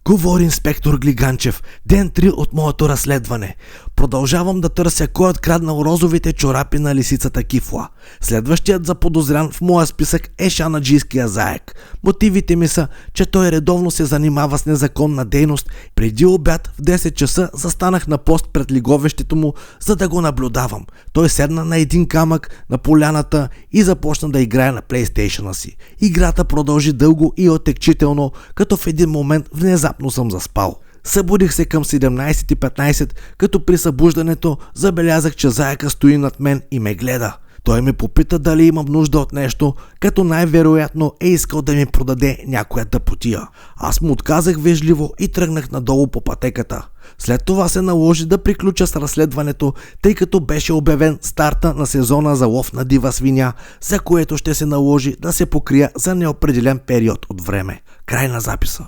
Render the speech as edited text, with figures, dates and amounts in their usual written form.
Говори инспектор Глиганчев. Ден 3 от моето разследване. Продължавам да търся кой е откраднал розовите чорапи на лисицата Кифла. Следващият заподозрян в моя списък е шанаджийския заек. Мотивите ми са, че той редовно се занимава с незаконна дейност. Преди обяд в 10 часа застанах на пост пред лиговището му, за да го наблюдавам. Той седна на един камък на поляната и започна да играе на плейстейшъна си. Играта продължи дълго и отекчително, като в един момент внезапно съм заспал. Събудих се към 17:15, като при събуждането забелязах, че заека стои над мен и ме гледа. Той ме попита дали имам нужда от нещо, като най-вероятно е искал да ми продаде някоя тъпотия. Аз му отказах вежливо и тръгнах надолу по пътеката. След това се наложи да приключа с разследването, тъй като беше обявен старта на сезона за лов на дива свиня, за което ще се наложи да се покрия за неопределен период от време. Край на записа.